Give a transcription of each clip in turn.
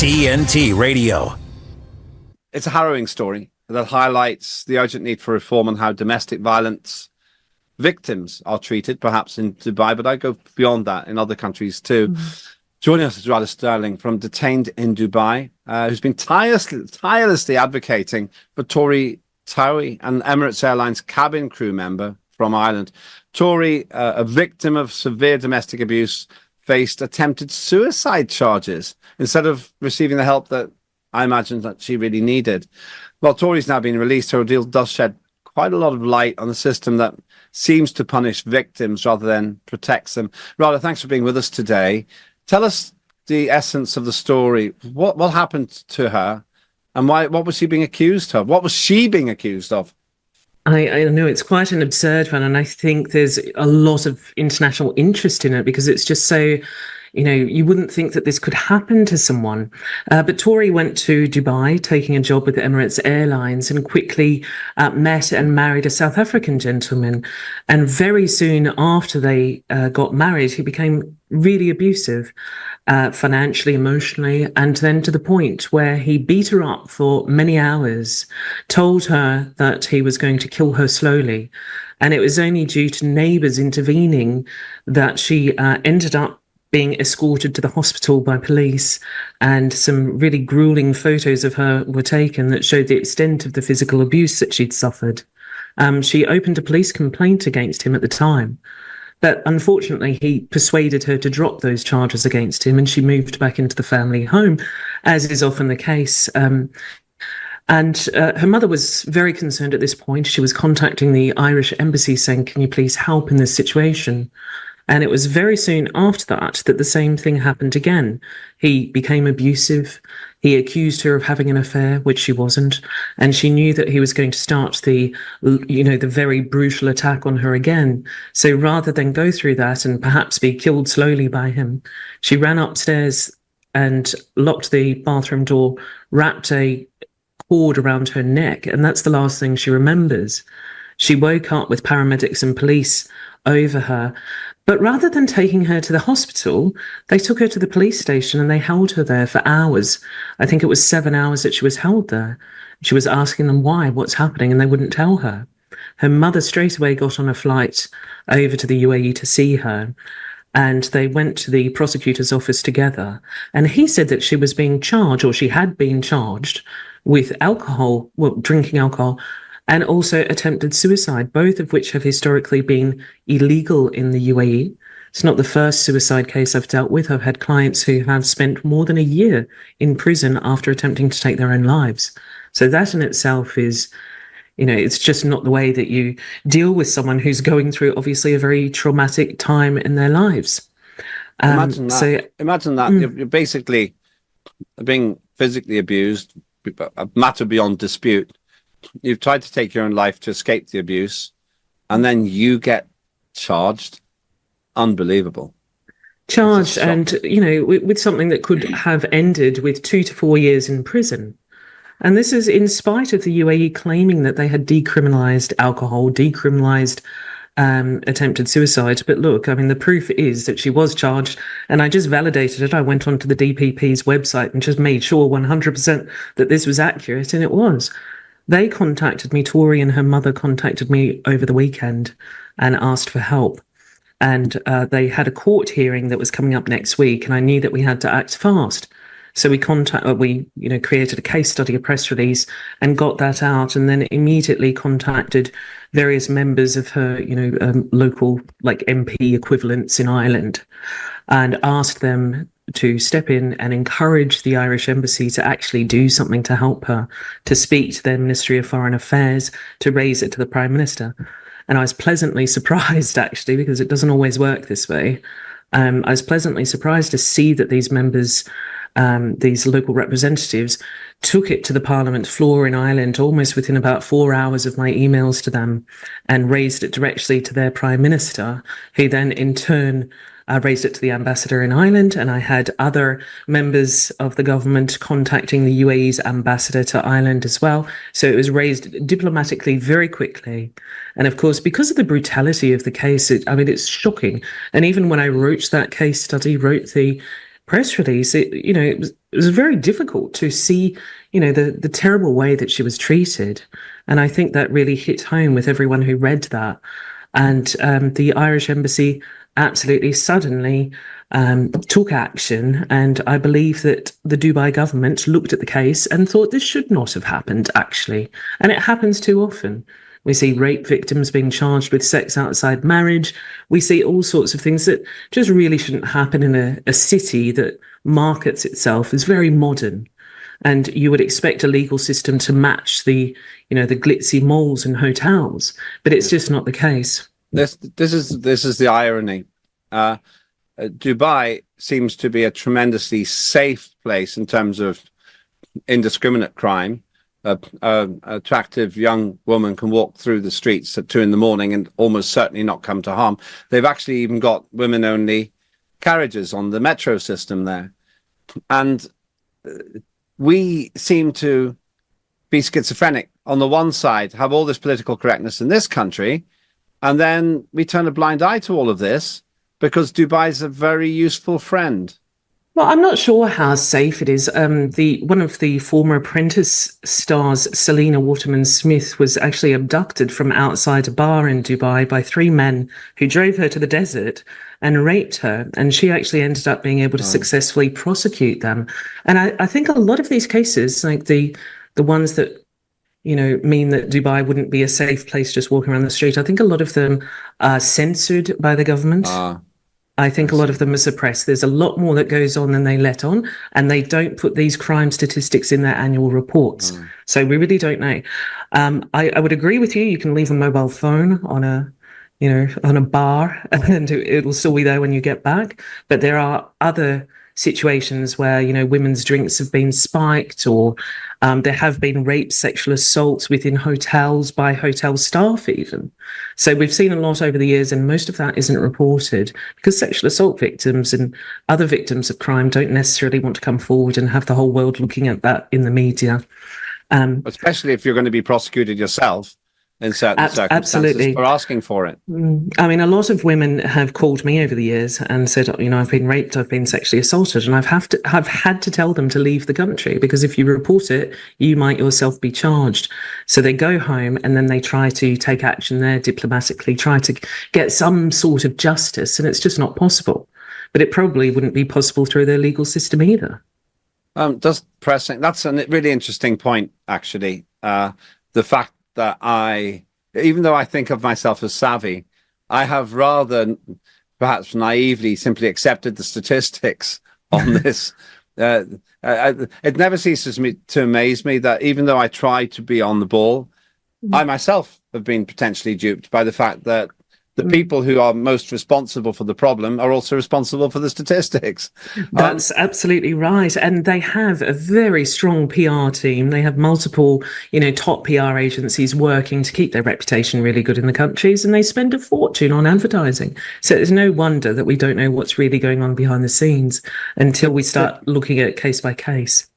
TNT Radio. It's a harrowing story that highlights the urgent need for reform and how domestic violence victims are treated, perhaps in Dubai, but I go beyond that in other countries too. Joining us is Radha Stirling from Detained in Dubai, who's been tirelessly advocating for Tori Towey, an Emirates Airlines cabin crew member from Ireland. Tori, a victim of severe domestic abuse, faced attempted suicide charges instead of receiving the help that I imagine that she really needed. Well, Tori's now been released. Her ordeal does shed quite a lot of light on the system that seems to punish victims rather than protects them. Radha, thanks for being with us today. Tell us the essence of the story. What happened to her, and what was she being accused of? What was she being accused of? I know it's quite an absurd one, and I think there's a lot of international interest in it because it's just so, you wouldn't think that this could happen to someone. But Tori went to Dubai taking a job with Emirates Airlines and quickly met and married a South African gentleman. And very soon after they got married, he became really abusive, financially, emotionally, and then to the point where he beat her up for many hours, told her that he was going to kill her slowly. And it was only due to neighbours intervening that she ended up being escorted to the hospital by police, and some really grueling photos of her were taken that showed the extent of the physical abuse that she'd suffered. She opened a police complaint against him at the time, but unfortunately he persuaded her to drop those charges against him, and she moved back into the family home, as is often the case. And her mother was very concerned at this point. She was contacting the Irish embassy saying, can you please help in this situation? And it was very soon after that that the same thing happened again. He became abusive. He accused her of having an affair, which she wasn't. And she knew that he was going to start the very brutal attack on her again. So rather than go through that and perhaps be killed slowly by him, she ran upstairs and locked the bathroom door, wrapped a cord around her neck. And that's the last thing she remembers. She woke up with paramedics and police over her. But rather than taking her to the hospital, they took her to the police station and they held her there for hours. I think it was 7 hours that she was held there. She was asking them why, what's happening, and they wouldn't tell her. Her mother straight away got on a flight over to the UAE to see her, and they went to the prosecutor's office together. And he said that she was being charged, or she had been charged, with drinking alcohol, and also attempted suicide, both of which have historically been illegal in the UAE. It's not the first suicide case I've dealt with. I've had clients who have spent more than a year in prison after attempting to take their own lives. So that in itself is, it's just not the way that you deal with someone who's going through, obviously, a very traumatic time in their lives. Imagine that. You're basically being physically abused, a matter beyond dispute. You've tried to take your own life to escape the abuse, and then you get charged. Unbelievable. Charged, and, with something that could have ended with 2 to 4 years in prison. And this is in spite of the UAE claiming that they had decriminalised alcohol, decriminalised attempted suicide. But look, the proof is that she was charged, and I just validated it. I went onto the DPP's website and just made sure 100% that this was accurate, and it was. They contacted me, Tori and her mother contacted me over the weekend and asked for help. And they had a court hearing that was coming up next week, and I knew that we had to act fast. So we created a case study, a press release, and got that out, and then immediately contacted various members of her, local MP equivalents in Ireland, and asked them to step in and encourage the Irish embassy to actually do something to help her, to speak to their Ministry of Foreign Affairs, to raise it to the Prime Minister. And I was pleasantly surprised, actually, because it doesn't always work this way. I was pleasantly surprised to see that these members, these local representatives, took it to the Parliament floor in Ireland almost within about 4 hours of my emails to them, and raised it directly to their Prime Minister, who then in turn raised it to the ambassador in Ireland. And I had other members of the government contacting the UAE's ambassador to Ireland as well. So it was raised diplomatically very quickly. And of course, because of the brutality of the case, it's shocking. And even when I wrote that case study, wrote the press release, it was was very difficult to see, the terrible way that she was treated. And I think that really hit home with everyone who read that. And the Irish embassy absolutely suddenly took action. And I believe that the Dubai government looked at the case and thought this should not have happened, actually. And it happens too often. We see rape victims being charged with sex outside marriage. We see all sorts of things that just really shouldn't happen in a city that markets itself as very modern. And you would expect a legal system to match the glitzy malls and hotels, but it's just not the case. This is the irony. Dubai seems to be a tremendously safe place in terms of indiscriminate crime. An attractive young woman can walk through the streets at 2 a.m. and almost certainly not come to harm. They've actually even got women-only carriages on the metro system there. And we seem to be schizophrenic. On the one side, have all this political correctness in this country, and then we turn a blind eye to all of this because Dubai is a very useful friend. Well, I'm not sure how safe it is. One of the former Apprentice stars, Selena Waterman-Smith, was actually abducted from outside a bar in Dubai by 3 men who drove her to the desert and raped her. And she actually ended up being able to successfully prosecute them. And I think a lot of these cases, like the ones that mean that Dubai wouldn't be a safe place just walking around the street, I think a lot of them are censored by the government. I think a lot of them are suppressed. There's a lot more that goes on than they let on, and they don't put these crime statistics in their annual reports. So we really don't know. I would agree with you. You can leave a mobile phone on a bar and it'll still be there when you get back. But there are other situations where, women's drinks have been spiked, or there have been rape, sexual assaults within hotels by hotel staff even. So we've seen a lot over the years, and most of that isn't reported because sexual assault victims and other victims of crime don't necessarily want to come forward and have the whole world looking at that in the media. Especially if you're going to be prosecuted yourself in certain circumstances for asking for it. I mean, a lot of women have called me over the years and said, I've been raped, I've been sexually assaulted, and I've had to tell them to leave the country because if you report it, you might yourself be charged. So they go home and then they try to take action there diplomatically, try to get some sort of justice, and it's just not possible. But it probably wouldn't be possible through their legal system either. That's a really interesting point, actually. The fact that even though I think of myself as savvy, I have rather perhaps naively simply accepted the statistics on this. It never ceases to amaze me that even though I try to be on the ball, I myself have been potentially duped by the fact that the people who are most responsible for the problem are also responsible for the statistics. That's absolutely right. And they have a very strong PR team. They have multiple, top PR agencies working to keep their reputation really good in the countries, and they spend a fortune on advertising. So it's no wonder that we don't know what's really going on behind the scenes until we start looking at it case by case.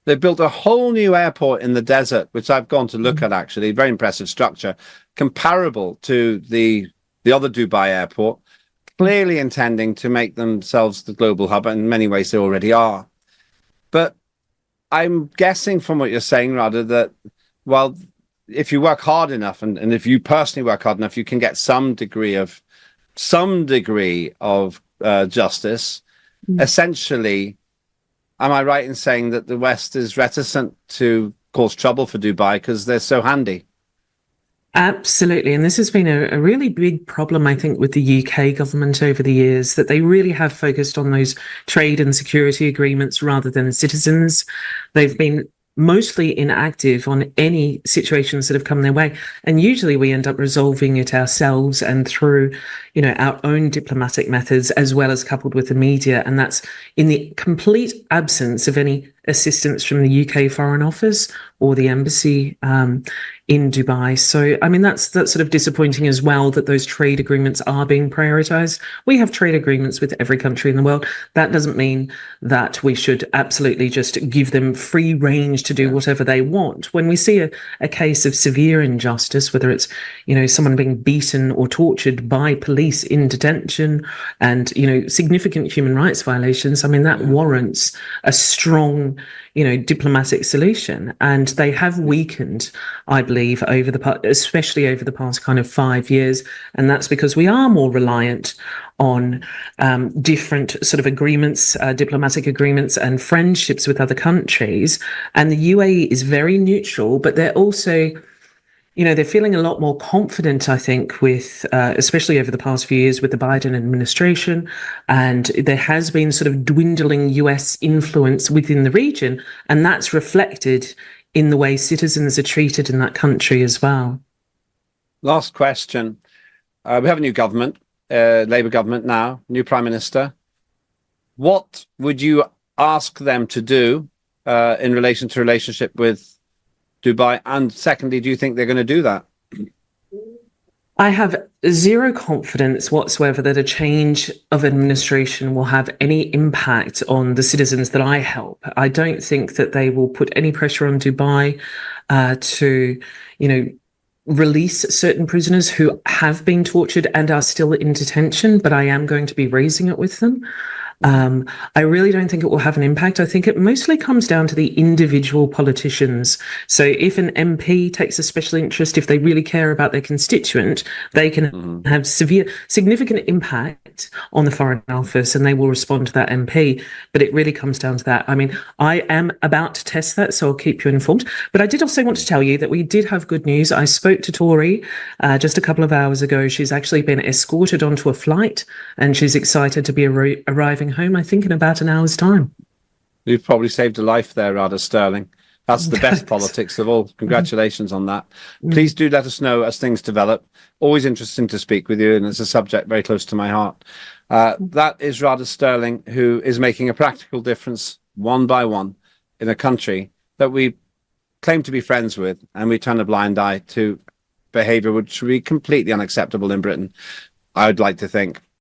They built a whole new airport in the desert, which I've gone to look at, actually. Very impressive structure, comparable to the other Dubai airport, clearly intending to make themselves the global hub. In many ways, they already are. But I'm guessing from what you're saying, Radha, that, well, if you work hard enough, and if you personally work hard enough, you can get some degree of justice. Essentially, am I right in saying that the West is reticent to cause trouble for Dubai because they're so handy? Absolutely. And this has been a really big problem, I think, with the UK government over the years, that they really have focused on those trade and security agreements rather than citizens. They've been mostly inactive on any situations that have come their way. And usually we end up resolving it ourselves and through, our own diplomatic methods, as well as coupled with the media. And that's in the complete absence of any assistance from the UK Foreign Office or the embassy in Dubai. So, I mean, that's sort of disappointing as well, that those trade agreements are being prioritized. We have trade agreements with every country in the world. That doesn't mean that we should absolutely just give them free range to do whatever they want. When we see a case of severe injustice, whether it's, you know, someone being beaten or tortured by police in detention and, you know, significant human rights violations, I mean, that warrants a strong, you know, diplomatic solution. And they have weakened, I believe, especially over the past kind of 5 years. And that's because we are more reliant on different sort of agreements, diplomatic agreements and friendships with other countries. And the UAE is very neutral, but they're also, you know, they're feeling a lot more confident, I think, with, especially over the past few years with the Biden administration. And there has been sort of dwindling US influence within the region. And that's reflected in the way citizens are treated in that country as well. Last question. We have a new government, Labour government now, new Prime Minister. What would you ask them to do in relation to relationship with Dubai? And secondly, do you think they're going to do that? I have zero confidence whatsoever that a change of administration will have any impact on the citizens that I help. I don't think that they will put any pressure on Dubai to, you know, release certain prisoners who have been tortured and are still in detention, but I am going to be raising it with them. I really don't think it will have an impact. I think it mostly comes down to the individual politicians. So if an MP takes a special interest, if they really care about their constituent, they can have significant impact on the Foreign Office and they will respond to that MP. But it really comes down to that. I mean, I am about to test that, so I'll keep you informed. But I did also want to tell you that we did have good news. I spoke to Tori just a couple of hours ago. She's actually been escorted onto a flight and she's excited to be arriving home, I think, in about an hour's time. You've probably saved a life there, Radha Stirling. That's the best politics of all. Congratulations on that. Please do let us know as things develop. Always interesting to speak with you, and it's a subject very close to my heart. That is Radha Stirling, who is making a practical difference one by one in a country that we claim to be friends with, and we turn a blind eye to behaviour which would be completely unacceptable in Britain, I would like to think.